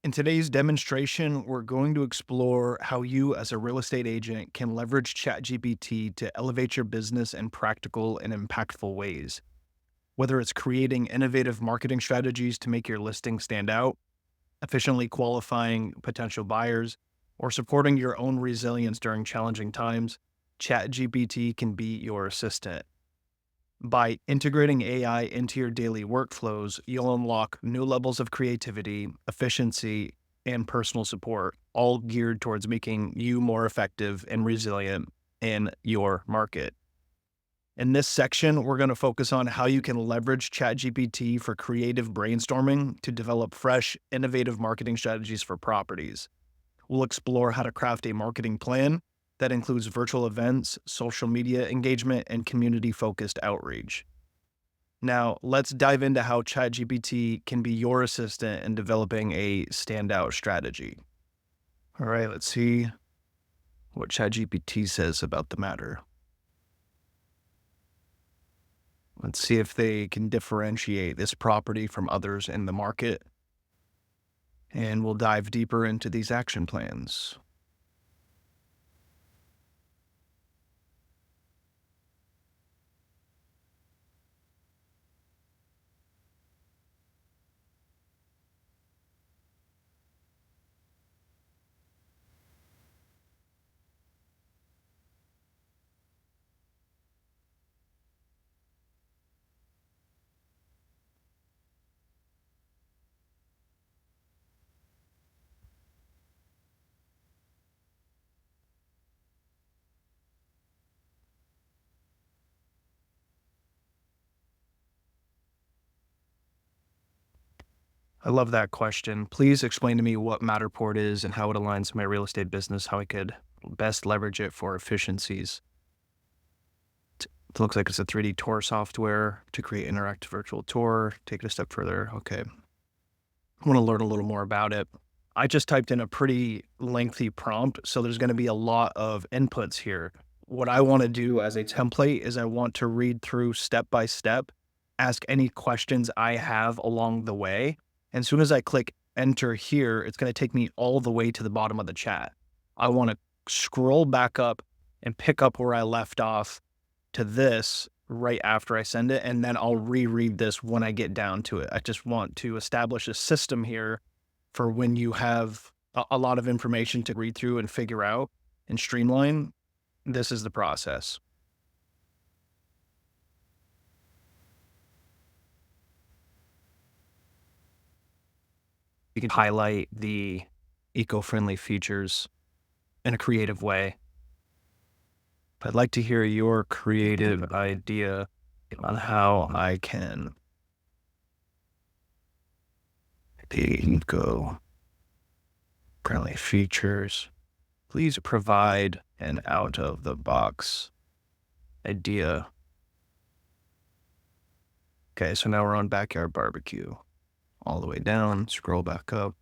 In today's demonstration, we're going to explore how you, as a real estate agent, can leverage ChatGPT to elevate your business in practical and impactful ways. Whether it's creating innovative marketing strategies to make your listing stand out, efficiently qualifying potential buyers, or supporting your own resilience during challenging times, ChatGPT can be your assistant. By integrating AI into your daily workflows, you'll unlock new levels of creativity, efficiency, and personal support, all geared towards making you more effective and resilient in your market. In this section, we're going to focus on how you can leverage ChatGPT for creative brainstorming to develop fresh, innovative marketing strategies for properties. We'll explore how to craft a marketing plan that includes virtual events, social media engagement, and community focused outreach. Now, let's dive into how ChatGPT can be your assistant in developing a standout strategy. All right, let's see what ChatGPT says about the matter. Let's see if they can differentiate this property from others in the market. And we'll dive deeper into these action plans. I love that question. Please explain to me what Matterport is and how it aligns to my real estate business, how I could best leverage it for efficiencies. It looks like it's a 3D tour software to create interactive virtual tour. Take it a step further. Okay. I want to learn a little more about it. I just typed in a pretty lengthy prompt, so there's going to be a lot of inputs here. What I want to do as a template is I want to read through step by step, ask any questions I have along the way. And as soon as I click enter here, it's going to take me all the way to the bottom of the chat. I want to scroll back up and pick up where I left off to this right after I send it, and then I'll reread this when I get down to it. I just want to establish a system here for when you have a lot of information to read through and figure out and streamline. This is the process. You can highlight the eco-friendly features in a creative way. I'd like to hear your creative idea on how I can eco-friendly features. Please provide an out-of-the-box idea. Okay, so now we're on backyard barbecue. All the way down, scroll back up.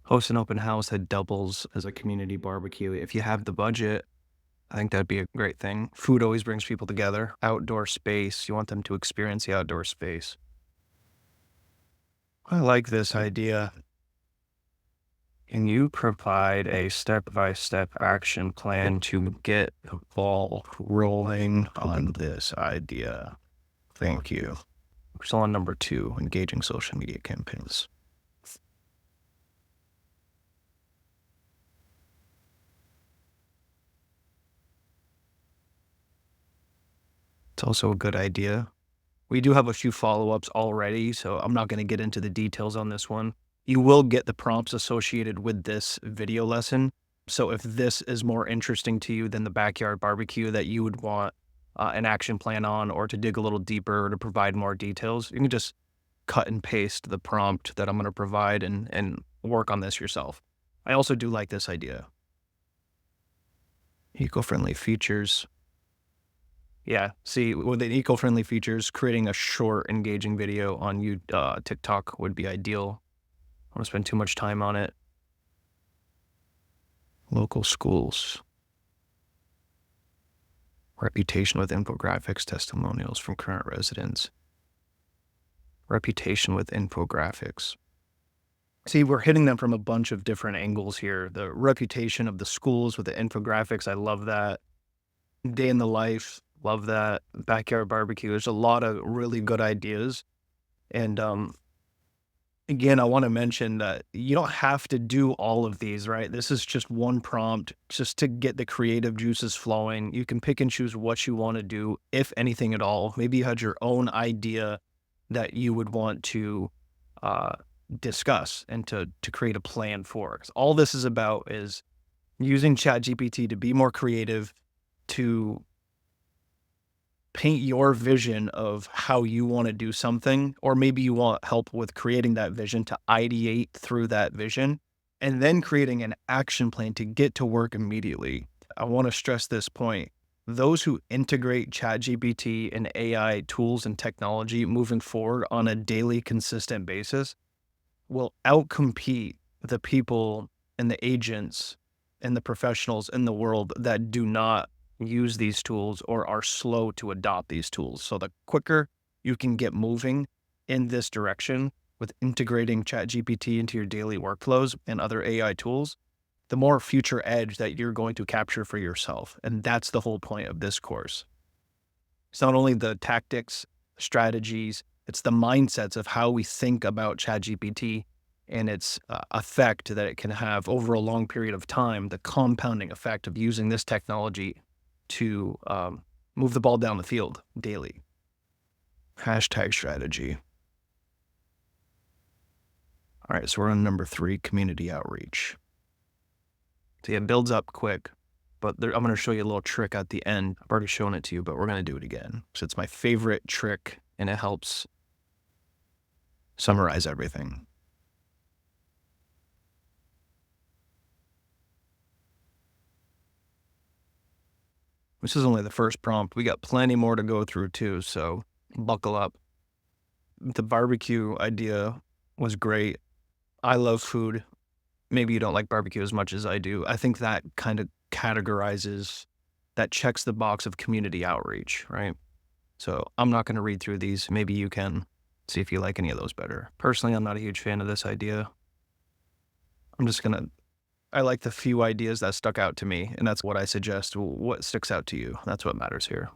Host an open house that doubles as a community barbecue. If you have the budget, I think that'd be a great thing. Food always brings people together. Outdoor space, you want them to experience the outdoor space. I like this idea. Can you provide a step-by-step action plan to get the ball rolling on this idea? Thank you. We're still on number 2, engaging social media campaigns. It's also a good idea. We do have a few follow-ups already, so I'm not going to get into the details on this one. You will get the prompts associated with this video lesson. So if this is more interesting to you than the backyard barbecue that you would want an action plan on, or to dig a little deeper or to provide more details, you can just cut and paste the prompt that I'm going to provide and work on this yourself. I also do like this idea. Eco-friendly features. Yeah, see, with the eco-friendly features, creating a short, engaging video on TikTok would be ideal. I don't want to spend too much time on it. Local schools. Reputation with infographics, testimonials from current residents. Reputation with infographics. See, we're hitting them from a bunch of different angles here. The reputation of the schools with the infographics, I love that. Day in the life, love that. Backyard barbecue. There's a lot of really good ideas. And again, I want to mention that you don't have to do all of these, right? This is just one prompt just to get the creative juices flowing. You can pick and choose what you want to do, if anything at all. Maybe you had your own idea that you would want to uh, discuss and to create a plan for. 'Cause all this is about is using ChatGPT to be more creative, to paint your vision of how you want to do something, or maybe you want help with creating that vision, to ideate through that vision, and then creating an action plan to get to work immediately. I want to stress this point. Those who integrate ChatGPT and AI tools and technology moving forward on a daily, consistent basis will outcompete the people and the agents and the professionals in the world that do not use these tools or are slow to adopt these tools. So the quicker you can get moving in this direction with integrating ChatGPT into your daily workflows and other AI tools, the more future edge that you're going to capture for yourself. And that's the whole point of this course. It's not only the tactics, strategies, it's the mindsets of how we think about ChatGPT and its effect that it can have over a long period of time, the compounding effect of using this technology to move the ball down the field daily. Hashtag strategy. All right, so we're on number 3, community outreach. So yeah, it builds up quick, but I'm going to show you a little trick at the end. I've already shown it to you, but we're going to do it again. So it's my favorite trick, and it helps summarize everything. This is only the first prompt. We got plenty more to go through too, so buckle up. The barbecue idea was great. I love food. Maybe you don't like barbecue as much as I do. I think that kind of categorizes, that checks the box of community outreach, right? So I'm not going to read through these. Maybe you can see if you like any of those better. Personally, I'm not a huge fan of this idea. I like the few ideas that stuck out to me, and that's what I suggest. What sticks out to you? That's what matters here.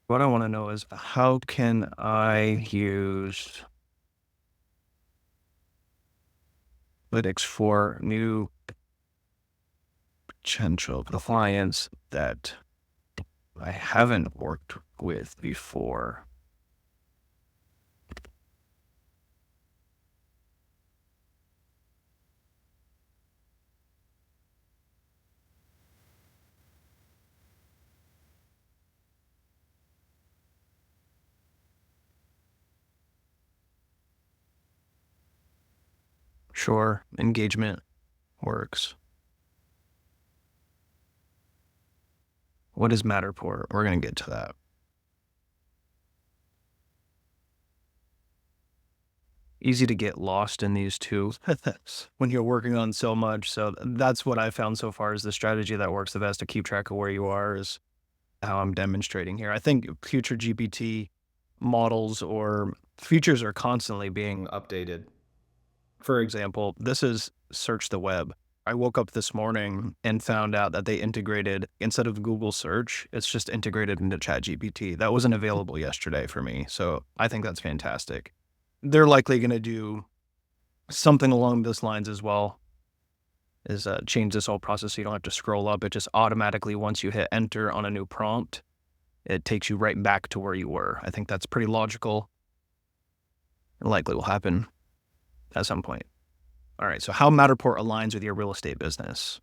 What I want to know is, how can I use analytics for new potential clients that I haven't worked with before? Sure, engagement works. What is Matterport? We're going to get to that. Easy to get lost in these two when you're working on so much. So that's what I found so far is the strategy that works the best to keep track of where you are, is how I'm demonstrating here. I think future GPT models or features are constantly being updated. For example, this is search the web. I woke up this morning and found out that they integrated, instead of Google search, it's just integrated into ChatGPT. That wasn't available yesterday for me. So I think that's fantastic. They're likely going to do something along those lines as well, is change this whole process so you don't have to scroll up. It just automatically, once you hit enter on a new prompt, it takes you right back to where you were. I think that's pretty logical and likely will happen at some point. All right, so how Matterport aligns with your real estate business.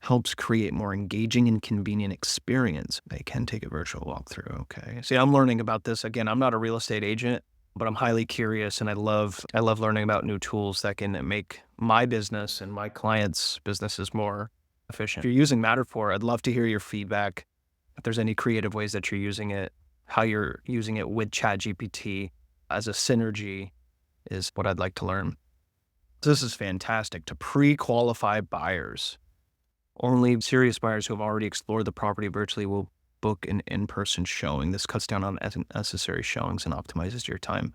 Helps create more engaging and convenient experience. They can take a virtual walkthrough. Okay. See, I'm learning about this. Again, I'm not a real estate agent, but I'm highly curious, and I love learning about new tools that can make my business and my clients' businesses more efficient. If you're using Matterport, I'd love to hear your feedback. If there's any creative ways that you're using it, how you're using it with ChatGPT as a synergy is what I'd like to learn. This is fantastic to pre-qualify buyers. Only serious buyers who have already explored the property virtually will book an in-person showing. This cuts down on unnecessary showings and optimizes your time.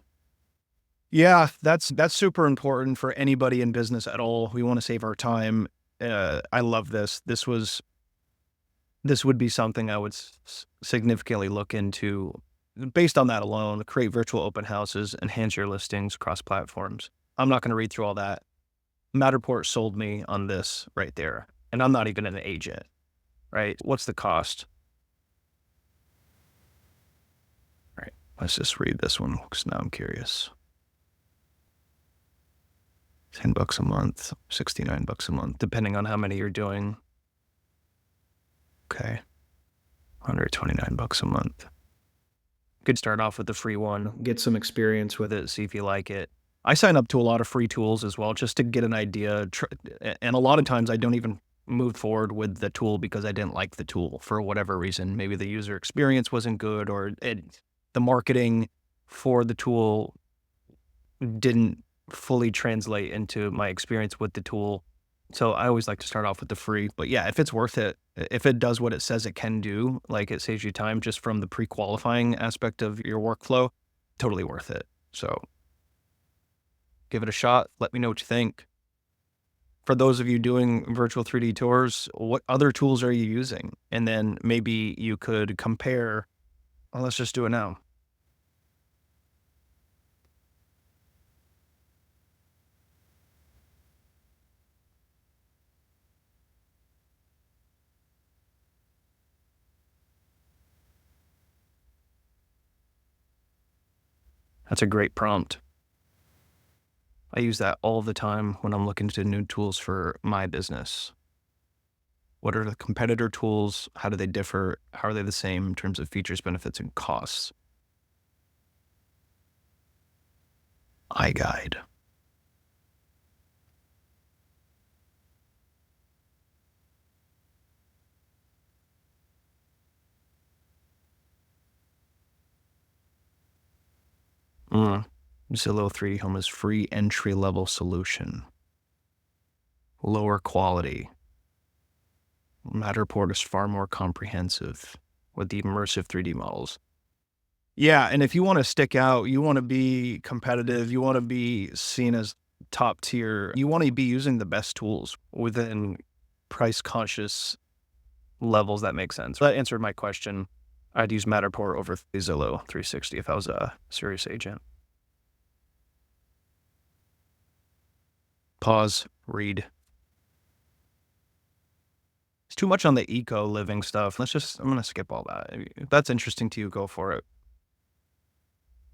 Yeah, that's super important for anybody in business at all. We want to save our time. I love this. This would be something I would significantly look into. Based on that alone, create virtual open houses, enhance your listings across platforms. I'm not going to read through all that. Matterport sold me on this right there. And I'm not even an agent, right? What's the cost? Right. Let's just read this one because now I'm curious. $10 a month, $69 a month, depending on how many you're doing. Okay. $129 a month. Could start off with the free one, get some experience with it, see if you like it. I sign up to a lot of free tools as well, just to get an idea. And a lot of times I don't even move forward with the tool because I didn't like the tool for whatever reason. Maybe the user experience wasn't good, or the marketing for the tool didn't fully translate into my experience with the tool. So I always like to start off with the free. But yeah, if it's worth it, if it does what it says it can do, like it saves you time just from the pre-qualifying aspect of your workflow, totally worth it. So give it a shot. Let me know what you think. For those of you doing virtual 3D tours, what other tools are you using? And then maybe you could compare. Well, let's just do it now. That's a great prompt. I use that all the time when I'm looking to new tools for my business. What are the competitor tools? How do they differ? How are they the same in terms of features, benefits, and costs? iGuide. Zillow 3D Home is free entry-level solution. Lower quality. Matterport is far more comprehensive with the immersive 3D models. Yeah, and if you want to stick out, you want to be competitive, you want to be seen as top tier, you want to be using the best tools within price conscious levels that make sense. That answered my question. I'd use Matterport over Zillow 360 if I was a serious agent. Pause, read. It's too much on the eco living stuff. I'm going to skip all that. If that's interesting to you, go for it.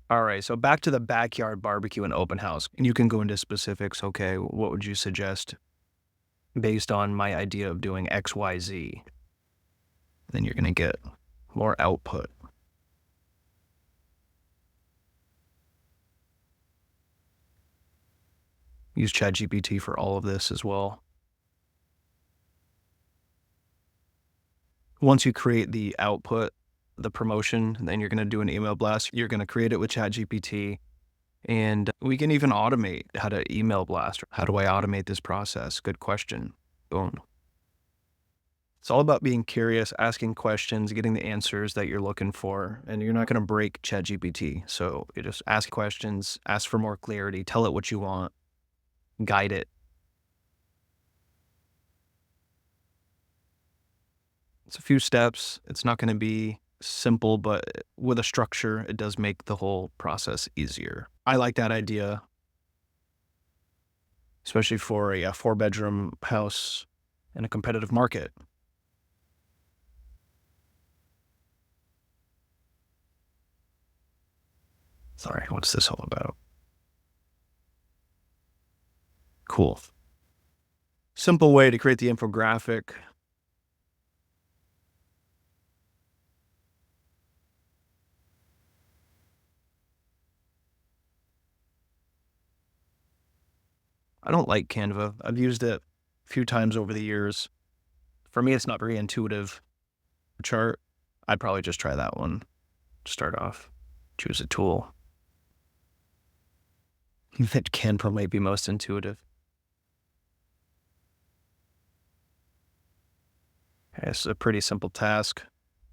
All right, so back to the backyard barbecue and open house. And you can go into specifics. Okay, what would you suggest based on my idea of doing XYZ? Then you're going to get more output. Use ChatGPT for all of this as well. Once you create the output, the promotion, then you're going to do an email blast. You're going to create it with ChatGPT. And we can even automate how to email blast. How do I automate this process? Good question. Boom. It's all about being curious, asking questions, getting the answers that you're looking for. And you're not going to break ChatGPT. So you just ask questions, ask for more clarity, tell it what you want, guide it. It's a few steps. It's not going to be simple, but with a structure, it does make the whole process easier. I like that idea, especially for a 4-bedroom house in a competitive market. Sorry, what's this all about? Cool. Simple way to create the infographic. I don't like Canva. I've used it a few times over the years. For me, it's not very intuitive. Chart, I'd probably just try that one. start off. Choose a tool that can probably be most intuitive. Okay, this is a pretty simple task,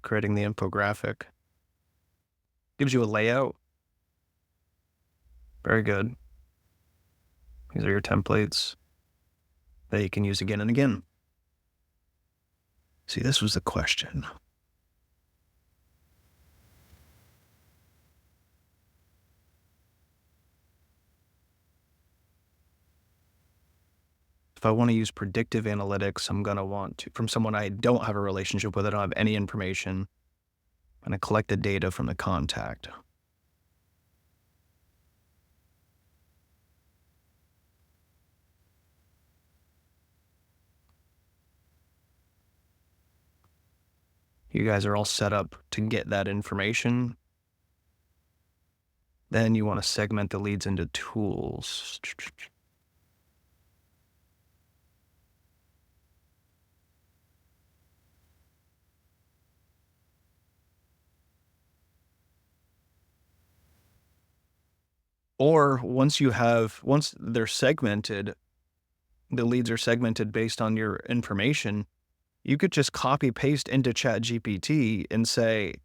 creating the infographic. Gives you a layout. Very good. These are your templates that you can use again and again. See, this was the question. If I want to use predictive analytics, I'm going to want to, from someone I don't have a relationship with, I don't have any information, I'm going to collect the data from the contact. You guys are all set up to get that information. Then you want to segment the leads into tools. Or once they're segmented, the leads are segmented based on your information, you could just copy paste into ChatGPT and say,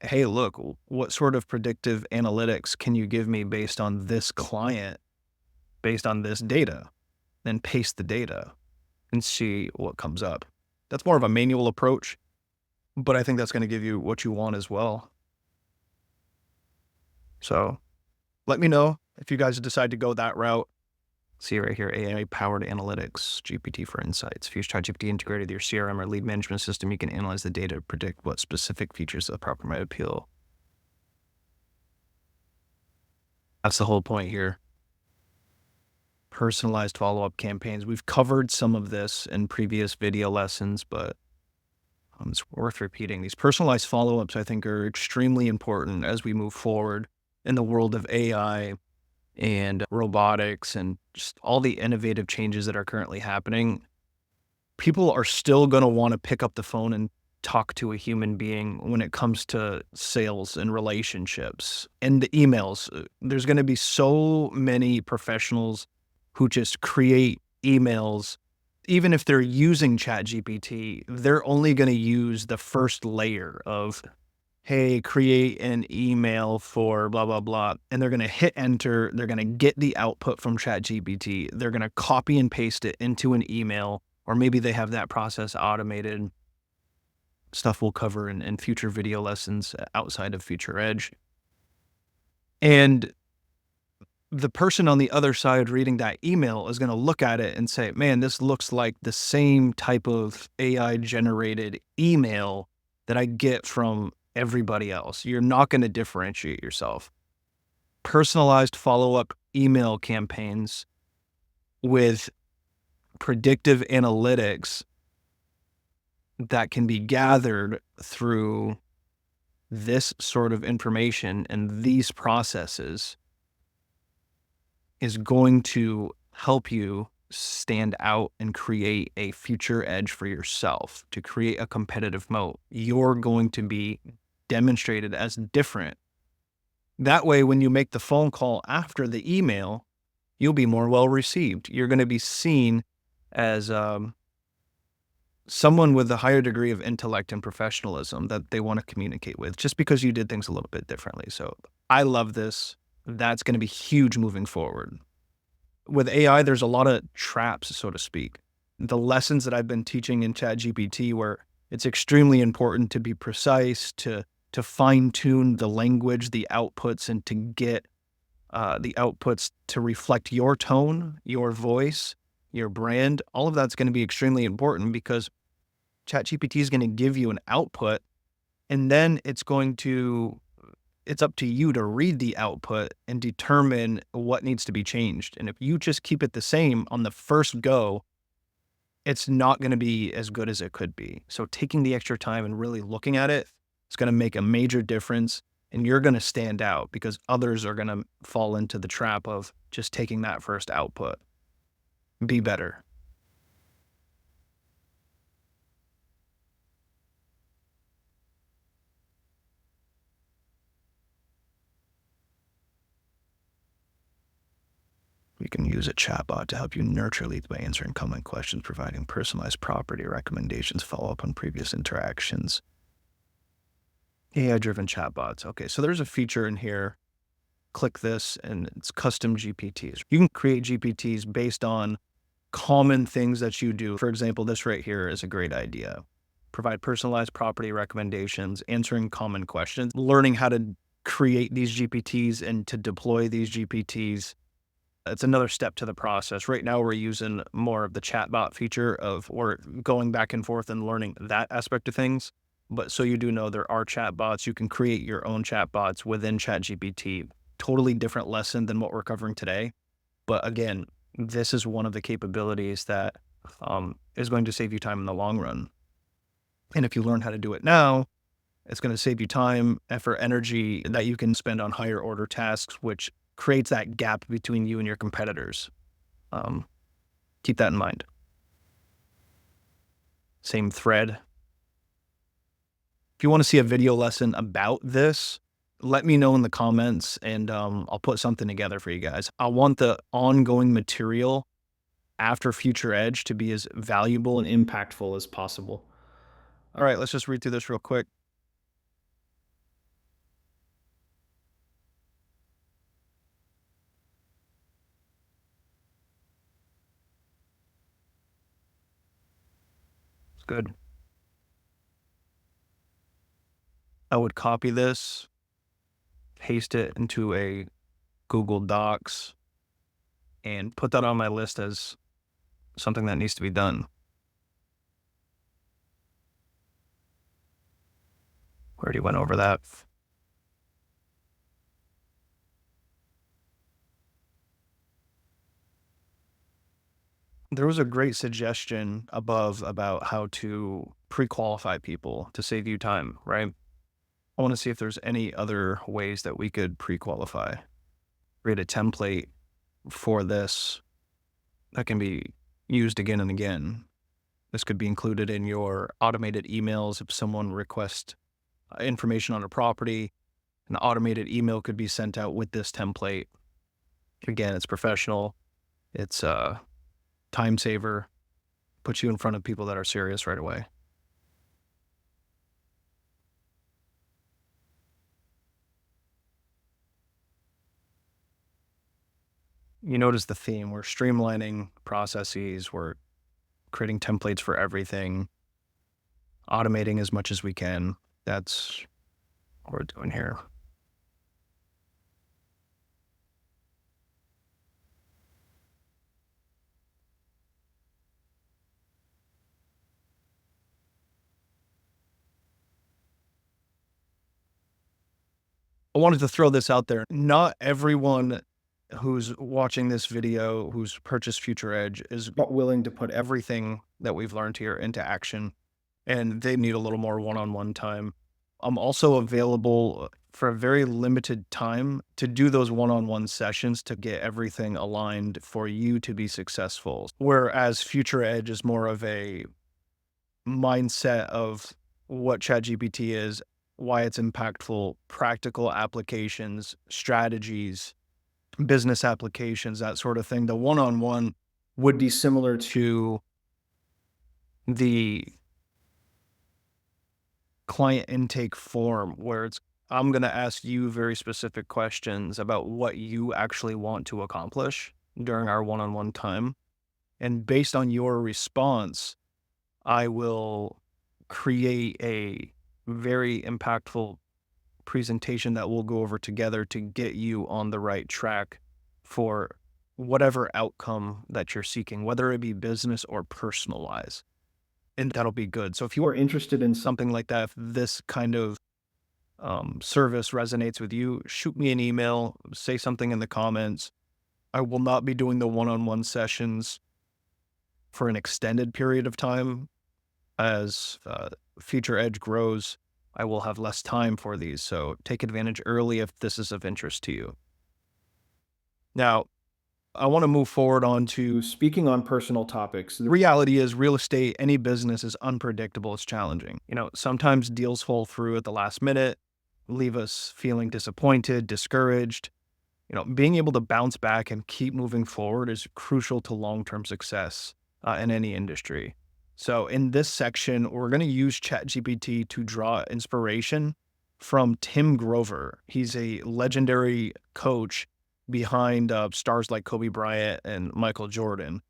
hey, look, what sort of predictive analytics can you give me based on this client, based on this data? Then paste the data and see what comes up. That's more of a manual approach, but I think that's going to give you what you want as well. So let me know if you guys decide to go that route. See right here, AI-powered analytics, GPT for insights. If you use ChatGPT integrated with your CRM or lead management system, you can analyze the data to predict what specific features of the property might appeal. That's the whole point here. Personalized follow-up campaigns. We've covered some of this in previous video lessons, but it's worth repeating. These personalized follow-ups, I think, are extremely important as we move forward in the world of AI and robotics and just all the innovative changes that are currently happening. People are still going to want to pick up the phone and talk to a human being when it comes to sales and relationships and the emails. There's going to be so many professionals who just create emails. Even if they're using ChatGPT, they're only going to use the first layer of, hey, create an email for blah, blah, blah. And they're going to hit enter. They're going to get the output from ChatGPT. They're going to copy and paste it into an email, or maybe they have that process automated. Stuff we'll cover in future video lessons outside of Future Edge. And the person on the other side reading that email is going to look at it and say, man, this looks like the same type of AI generated email that I get from everybody else. You're not going to differentiate yourself. Personalized follow-up email campaigns with predictive analytics that can be gathered through this sort of information and these processes is going to help you stand out and create a future edge for yourself, to create a competitive moat. You're going to be demonstrated as different. That way, when you make the phone call after the email, you'll be more well received. You're going to be seen as someone with a higher degree of intellect and professionalism that they want to communicate with, just because you did things a little bit differently. So I love this. That's going to be huge moving forward. With AI, there's a lot of traps, so to speak. The lessons that I've been teaching in ChatGPT, where it's extremely important to be precise, to fine-tune the language, the outputs, and to get the outputs to reflect your tone, your voice, your brand. All of that's going to be extremely important because ChatGPT is going to give you an output, and then it's up to you to read the output and determine what needs to be changed. And if you just keep it the same on the first go, it's not going to be as good as it could be. So taking the extra time and really looking at it, it's going to make a major difference, and you're going to stand out because others are going to fall into the trap of just taking that first output. Be better. can use a chatbot to help you nurture leads by answering common questions, providing personalized property recommendations, follow up on previous interactions. AI-driven chatbots. Okay, so there's a feature in here. Click this, and it's custom GPTs. You can create GPTs based on common things that you do. For example, this right here is a great idea. Provide personalized property recommendations, answering common questions, learning how to create these GPTs and to deploy these GPTs. It's another step to the process. Right now, we're using more of the chatbot feature or going back and forth and learning that aspect of things. But so you do know, there are chatbots. You can create your own chatbots within ChatGPT. Totally different lesson than what we're covering today. But again, this is one of the capabilities that is going to save you time in the long run. And if you learn how to do it now, it's going to save you time, effort, energy that you can spend on higher order tasks, which creates that gap between you and your competitors. Um, Keep that in mind. Same thread. If you want to see a video lesson about this, let me know in the comments, and I'll put something together for you guys. I want the ongoing material after Future Edge to be as valuable and impactful as possible. All right, let's just read through this real quick. It's good. I would copy this, paste it into a Google Docs, and put that on my list as something that needs to be done. We already went over that. There was a great suggestion above about how to pre-qualify people to save you time, right? I want to see if there's any other ways that we could pre-qualify. Create a template for this that can be used again and again. This could be included in your automated emails. If someone requests information on a property, an automated email could be sent out with this template. Again, it's professional. It's a time saver. Puts you in front of people that are serious right away. You notice the theme. We're streamlining processes. We're creating templates for everything, automating as much as we can. That's what we're doing here. I wanted to throw this out there. Not everyone who's watching this video, who's purchased Future Edge, is willing to put everything that we've learned here into action, and they need a little more one-on-one time. I'm also available for a very limited time to do those one-on-one sessions to get everything aligned for you to be successful. Whereas Future Edge is more of a mindset of what ChatGPT is, why it's impactful, practical applications, strategies, business applications, that sort of thing. The one-on-one would be similar to the client intake form, where I'm going to ask you very specific questions about what you actually want to accomplish during our one-on-one time. And based on your response, I will create a very impactful presentation that we'll go over together to get you on the right track for whatever outcome that you're seeking, whether it be business or personal wise. And that'll be good. So if you are interested in something like that, if this kind of service resonates with you, shoot me an email, say something in the comments. I will not be doing the one-on-one sessions for an extended period of time. As Future Edge grows, I will have less time for these. So take advantage early if this is of interest to you. Now, I want to move forward on to speaking on personal topics. The reality is real estate, any business is unpredictable. It's challenging. Sometimes deals fall through at the last minute, leave us feeling disappointed, discouraged. Being able to bounce back and keep moving forward is crucial to long-term success in any industry. So, in this section, we're going to use ChatGPT to draw inspiration from Tim Grover. He's a legendary coach behind stars like Kobe Bryant and Michael Jordan.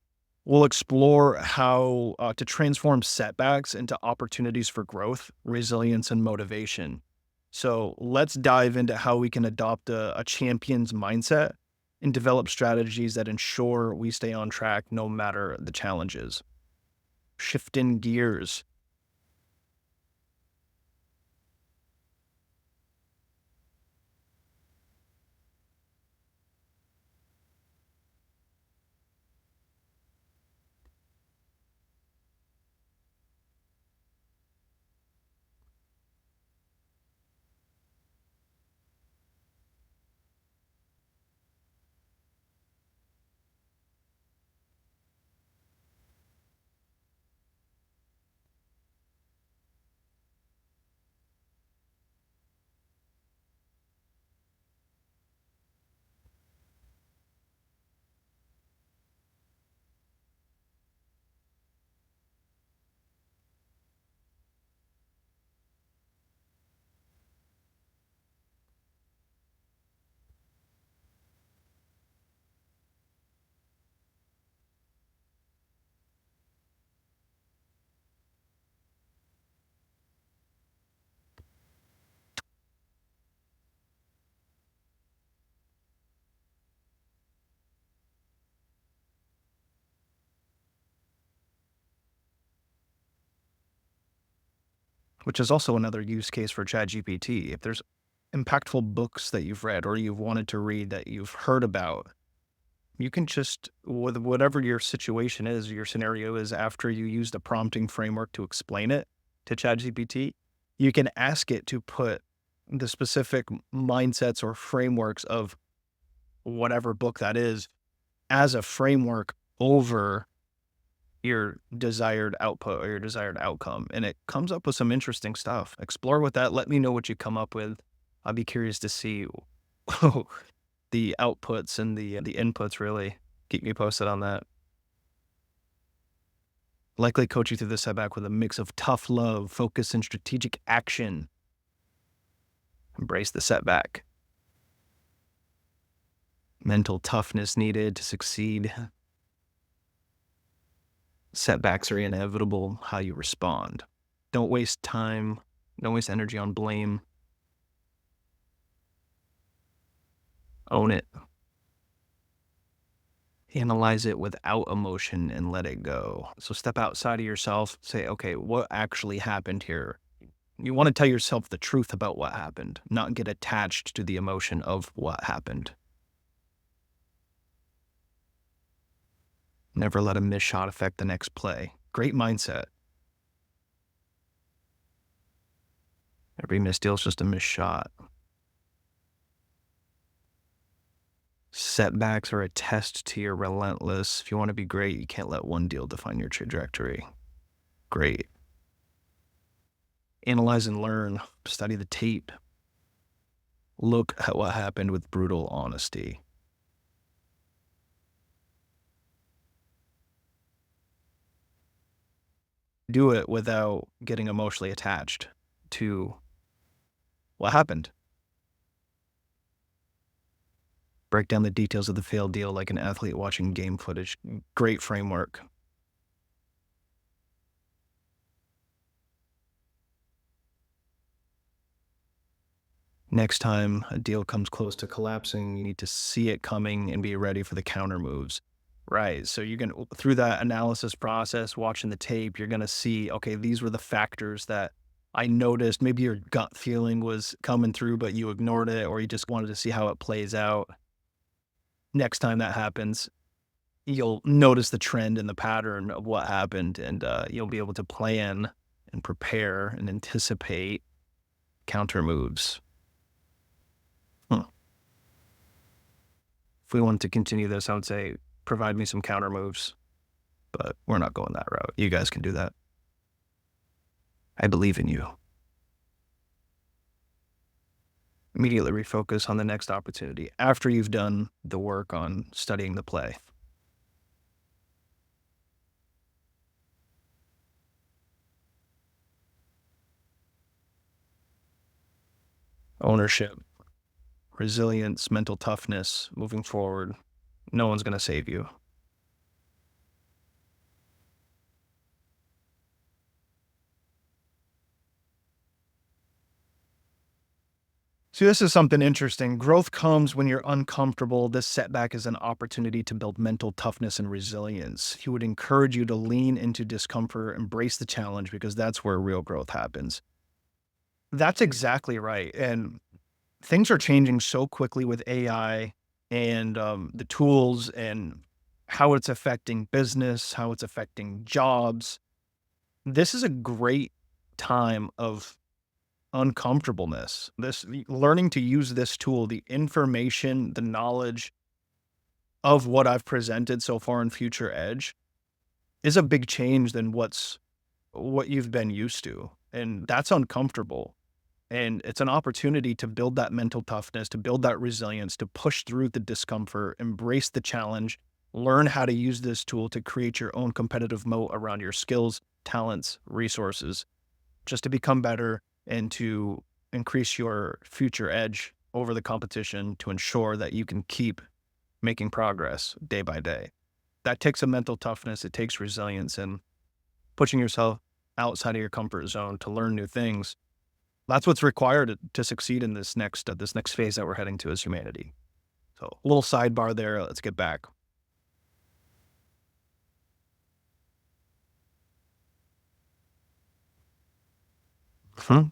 We'll explore how to transform setbacks into opportunities for growth, resilience, and motivation. So let's dive into how we can adopt a champion's mindset and develop strategies that ensure we stay on track no matter the challenges. Shifting gears, which is also another use case for ChatGPT. If there's impactful books that you've read or you've wanted to read that you've heard about, you can just, with whatever your situation is, your scenario is, after you use the prompting framework to explain it to ChatGPT, you can ask it to put the specific mindsets or frameworks of whatever book that is as a framework over your desired output or your desired outcome. And it comes up with some interesting stuff. Explore with that. Let me know what you come up with. I'll be curious to see the outputs and the inputs really. Keep me posted on that. Likely coach you through the setback with a mix of tough love, focus, and strategic action. Embrace the setback. Mental toughness needed to succeed. Setbacks are inevitable. How you respond. Don't waste time. Don't waste energy on blame. Own it. Analyze it without emotion and let it go. So step outside of yourself, say, okay, what actually happened here? You want to tell yourself the truth about what happened, not get attached to the emotion of what happened. Never let a missed shot affect the next play. Great mindset. Every missed deal is just a missed shot. Setbacks are a test to your relentless. If you want to be great, you can't let one deal define your trajectory. Great. Analyze and learn. Study the tape. Look at what happened with brutal honesty. Do it without getting emotionally attached to what happened. Break down the details of the failed deal like an athlete watching game footage. Great framework. Next time a deal comes close to collapsing, you need to see it coming and be ready for the counter moves. Right. So you're going to, through that analysis process, watching the tape, you're going to see, okay, these were the factors that I noticed. Maybe your gut feeling was coming through, but you ignored it, or you just wanted to see how it plays out. Next time that happens, you'll notice the trend and the pattern of what happened, and you'll be able to plan and prepare and anticipate counter moves. Huh. If we wanted to continue this, I would say provide me some counter moves, but we're not going that route. You guys can do that. I believe in you. Immediately refocus on the next opportunity after you've done the work on studying the play. Ownership, resilience, mental toughness, moving forward. No one's going to save you. See, this is something interesting. Growth comes when you're uncomfortable. This setback is an opportunity to build mental toughness and resilience. He would encourage you to lean into discomfort, embrace the challenge, because that's where real growth happens. That's exactly right. And things are changing so quickly with AI and the tools and how it's affecting business, how it's affecting jobs. This is a great time of uncomfortableness. This learning to use this tool, the information, the knowledge of what I've presented so far in Future Edge is a big change than what you've been used to. And that's uncomfortable. And it's an opportunity to build that mental toughness, to build that resilience, to push through the discomfort, embrace the challenge, learn how to use this tool to create your own competitive moat around your skills, talents, resources, just to become better and to increase your future edge over the competition to ensure that you can keep making progress day by day. That takes a mental toughness, it takes resilience and pushing yourself outside of your comfort zone to learn new things. That's what's required to succeed in this next phase that we're heading to as humanity. So, a little sidebar there. Let's get back. Mhm.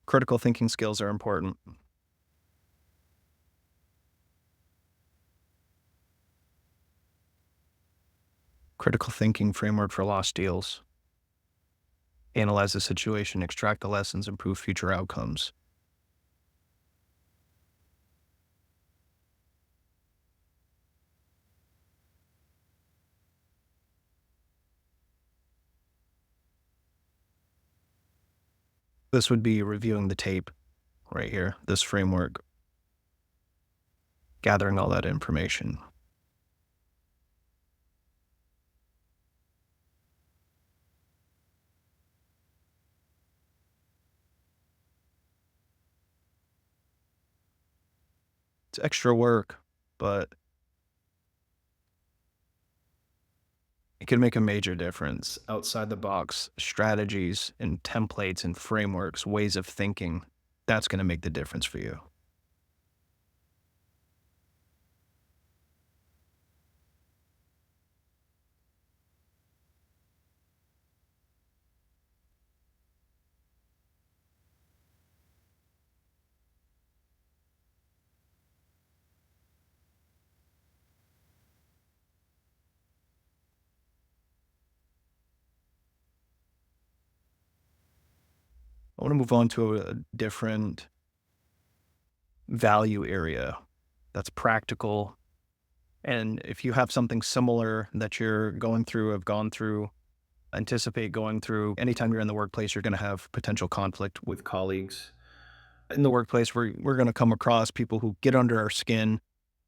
Critical thinking skills are important. Critical thinking framework for lost deals. Analyze the situation, extract the lessons, improve future outcomes. This would be reviewing the tape right here, this framework, gathering all that information. It's extra work, but it can make a major difference. Outside the box strategies and templates and frameworks, ways of thinking, that's going to make the difference for you. I want to move on to a different value area that's practical. And if you have something similar that you're going through, have gone through, anticipate going through, anytime you're in the workplace, you're going to have potential conflict with colleagues. In the workplace, we're going to come across people who get under our skin,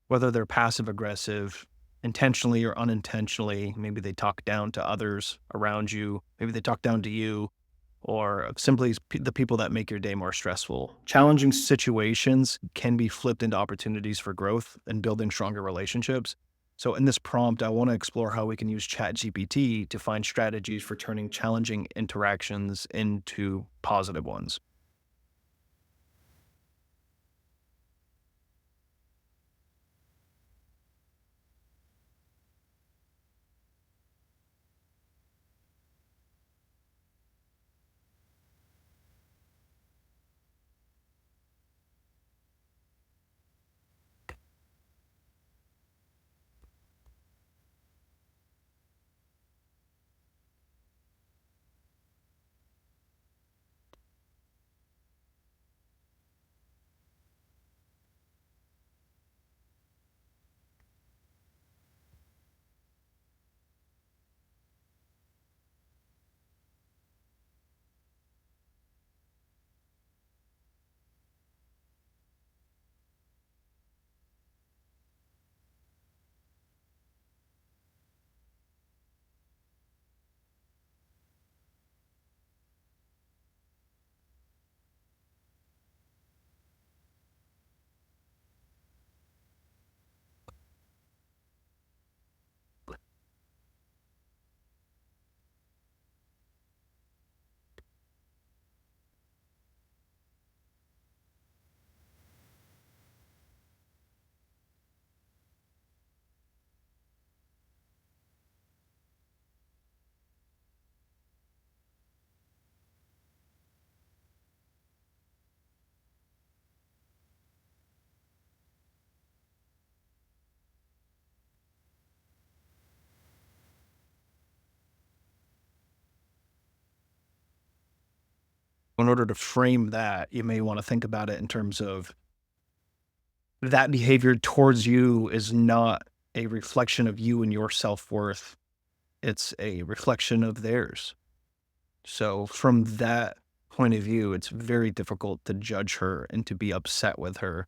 whether they're passive aggressive, intentionally or unintentionally. Maybe they talk down to others around you. Maybe they talk down to you, or simply the people that make your day more stressful. Challenging situations can be flipped into opportunities for growth and building stronger relationships. So, in this prompt, I want to explore how we can use ChatGPT to find strategies for turning challenging interactions into positive ones. In order to frame that, you may want to think about it in terms of that behavior towards you is not a reflection of you and your self worth. It's a reflection of theirs. So, from that point of view, it's very difficult to judge her and to be upset with her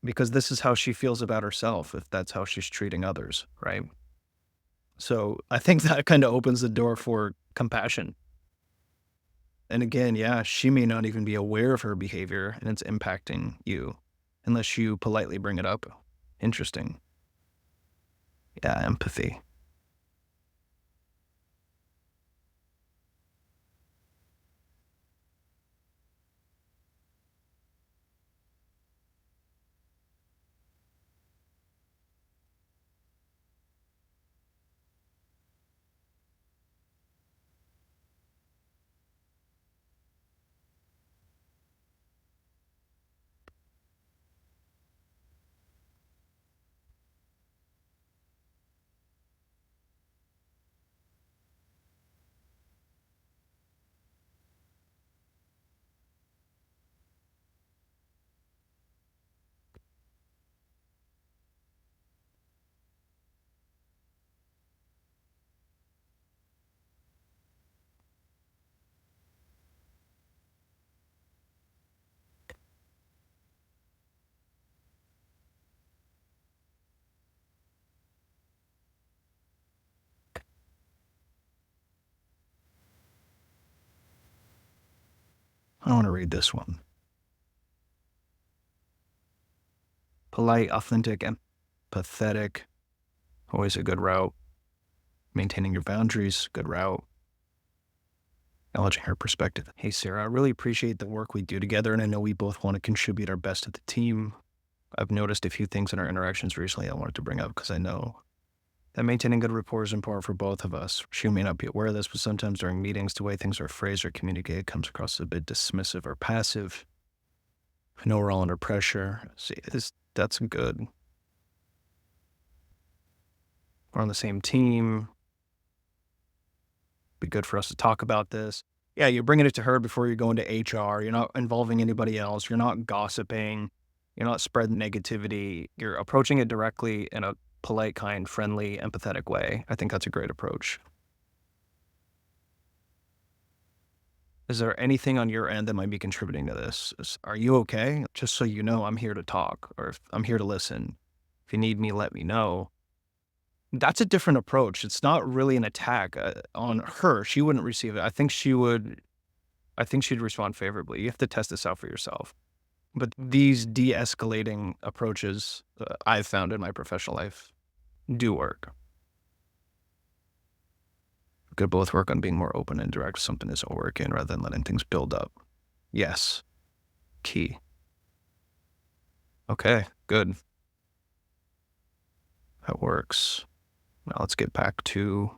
because this is how she feels about herself if that's how she's treating others, right? So, I think that kind of opens the door for compassion. And again, yeah, she may not even be aware of her behavior and it's impacting you unless you politely bring it up. Interesting. Yeah, empathy. I want to read this one. Polite, authentic, empathetic. Always a good route. Maintaining your boundaries, good route. Acknowledging her perspective. Hey, Sarah, I really appreciate the work we do together, and I know we both want to contribute our best to the team. I've noticed a few things in our interactions recently I wanted to bring up because I know that maintaining good rapport is important for both of us. She may not be aware of this, but sometimes during meetings, the way things are phrased or communicated comes across as a bit dismissive or passive. I know we're all under pressure. See, that's good. We're on the same team. Be good for us to talk about this. Yeah, you're bringing it to her before you go into HR. You're not involving anybody else. You're not gossiping. You're not spreading negativity. You're approaching it directly in a polite, kind, friendly, empathetic way. I think that's a great approach. Is there anything on your end that might be contributing to this? Are you okay? Just so you know, I'm here to talk or if I'm here to listen. If you need me, let me know. That's a different approach. It's not really an attack on her. She wouldn't receive it. I think she'd respond favorably. You have to test this out for yourself. But these de escalating approaches I've found in my professional life do work. We could both work on being more open and direct if something isn't working rather than letting things build up. Yes, key. Okay, good. That works. Now let's get back to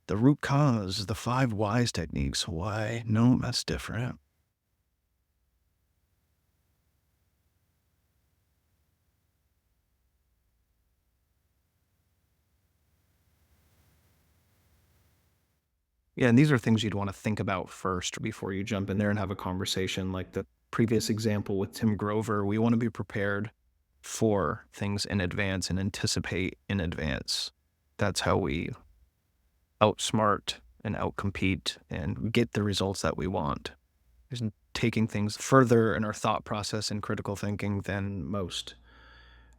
the root cause, the 5 whys techniques. Why? No, that's different. Yeah, and these are things you'd want to think about first before you jump in there and have a conversation. Like the previous example with Tim Grover, we want to be prepared for things in advance and anticipate in advance. That's how we outsmart and outcompete and get the results that we want. Is taking things further in our thought process and critical thinking than most.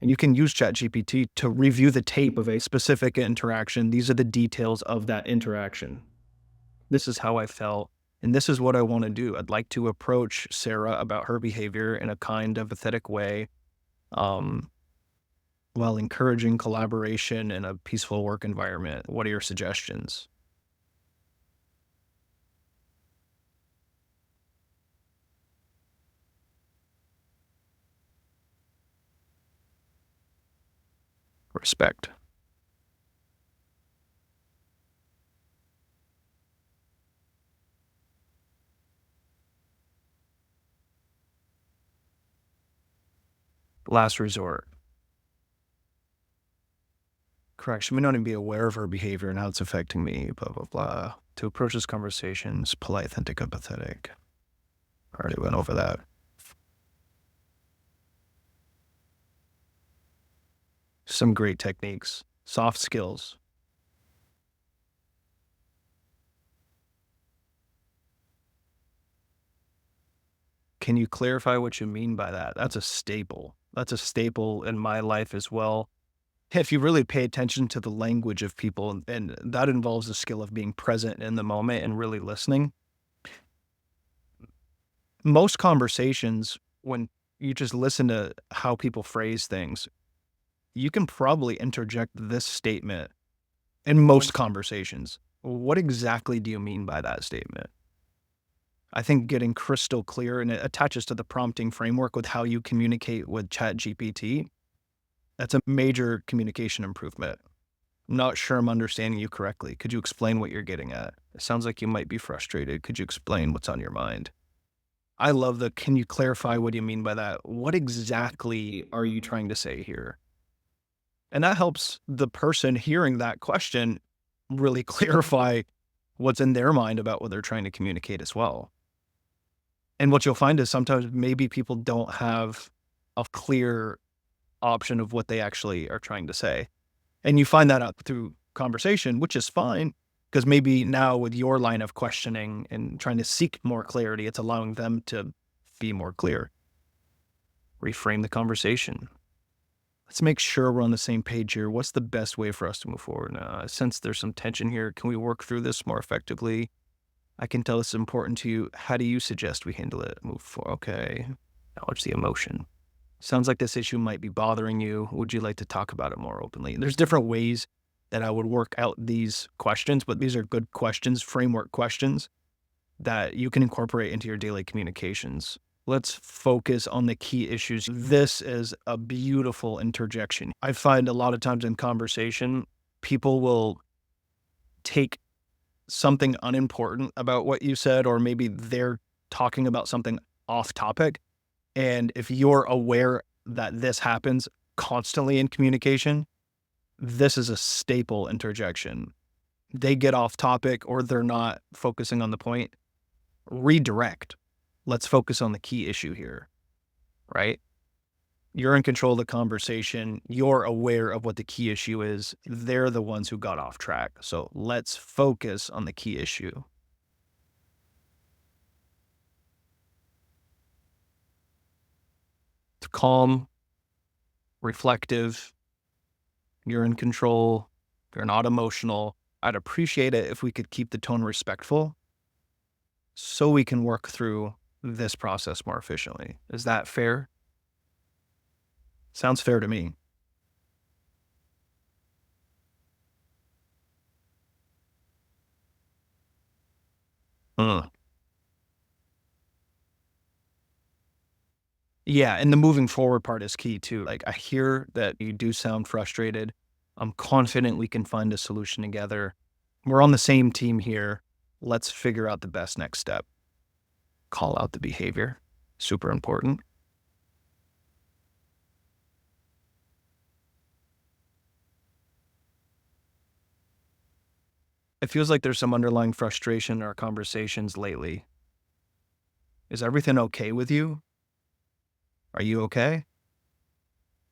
And you can use ChatGPT to review the tape of a specific interaction. These are the details of that interaction. This is how I felt, and this is what I want to do. I'd like to approach Sarah about her behavior in a kind, empathetic way, um, while encouraging collaboration in a peaceful work environment. What are your suggestions? Respect. Last resort. Correct. She may not even be aware of her behavior and how it's affecting me, blah, blah, blah. To approach this conversations, polite, authentic, empathetic. Already went over that. Some great techniques. Soft skills. Can you clarify what you mean by that? That's a staple. That's a staple in my life as well. If you really pay attention to the language of people, and that involves the skill of being present in the moment and really listening. Most conversations, when you just listen to how people phrase things, you can probably interject this statement in most conversations. What exactly do you mean by that statement? I think getting crystal clear, and it attaches to the prompting framework with how you communicate with ChatGPT. That's a major communication improvement. I'm not sure I'm understanding you correctly. Could you explain what you're getting at? It sounds like you might be frustrated. Could you explain what's on your mind? I love the can you clarify what do you mean by that? What exactly are you trying to say here? And that helps the person hearing that question really clarify what's in their mind about what they're trying to communicate as well. And what you'll find is sometimes maybe people don't have a clear option of what they actually are trying to say. And you find that out through conversation, which is fine, because maybe now with your line of questioning and trying to seek more clarity, it's allowing them to be more clear. Reframe the conversation. Let's make sure we're on the same page here. What's the best way for us to move forward? Since there's some tension here, can we work through this more effectively? I can tell this is important to you. How do you suggest we handle it? Move forward. Okay. Acknowledge the emotion. Sounds like this issue might be bothering you. Would you like to talk about it more openly? There's different ways that I would work out these questions, but these are good questions, framework questions that you can incorporate into your daily communications. Let's focus on the key issues. This is a beautiful interjection. I find a lot of times in conversation, people will take something unimportant about what you said, or maybe they're talking about something off topic. And if you're aware that this happens constantly in communication, this is a staple interjection. They get off topic or they're not focusing on the point. Redirect. Let's focus on the key issue here, right? You're in control of the conversation. You're aware of what the key issue is. They're the ones who got off track. So let's focus on the key issue. It's calm, reflective. You're in control. You're not emotional. I'd appreciate it if we could keep the tone respectful so we can work through this process more efficiently. Is that fair? Sounds fair to me. Mm. Yeah, and the moving forward part is key too. Like, I hear that you do sound frustrated. I'm confident we can find a solution together. We're on the same team here. Let's figure out the best next step. Call out the behavior. Super important. It feels like there's some underlying frustration in our conversations lately. Is everything okay with you? Are you okay?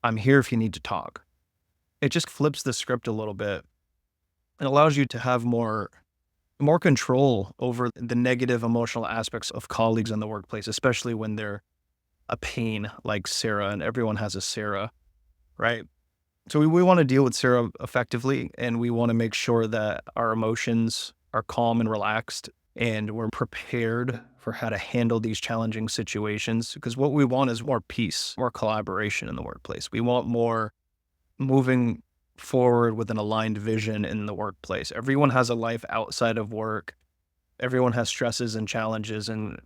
I'm here if you need to talk. It just flips the script a little bit and allows you to have more control over the negative emotional aspects of colleagues in the workplace, especially when they're a pain like Sarah, and everyone has a Sarah, right? So we want to deal with Sarah effectively, and we want to make sure that our emotions are calm and relaxed, and we're prepared for how to handle these challenging situations. Because what we want is more peace, more collaboration in the workplace. We want more moving forward with an aligned vision in the workplace. Everyone has a life outside of work. Everyone has stresses and challenges, and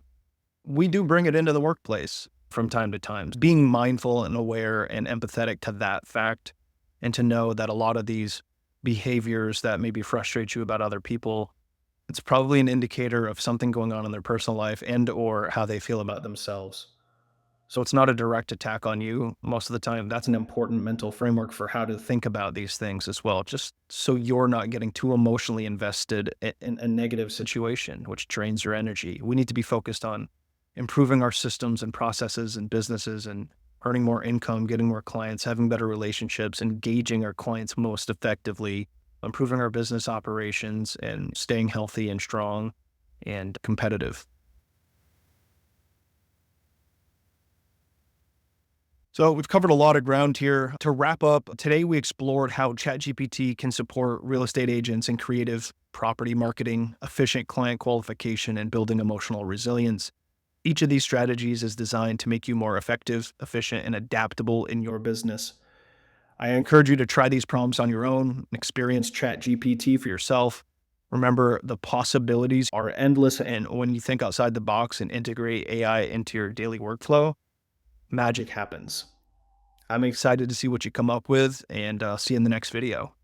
we do bring it into the workplace from time to time. Being mindful and aware and empathetic to that fact, and to know that a lot of these behaviors that maybe frustrate you about other people, it's probably an indicator of something going on in their personal life and or how they feel about themselves. So it's not a direct attack on you. Most of the time, that's an important mental framework for how to think about these things as well, just so you're not getting too emotionally invested in a negative situation, which drains your energy. We need to be focused on improving our systems and processes and businesses and earning more income, getting more clients, having better relationships, engaging our clients most effectively, improving our business operations, and staying healthy and strong and competitive. So we've covered a lot of ground here. To wrap up, today we explored how ChatGPT can support real estate agents in creative property marketing, efficient client qualification, and building emotional resilience. Each of these strategies is designed to make you more effective, efficient, and adaptable in your business. I encourage you to try these prompts on your own and experience ChatGPT for yourself. Remember, the possibilities are endless, and when you think outside the box and integrate AI into your daily workflow, magic happens. I'm excited to see what you come up with, and see you in the next video.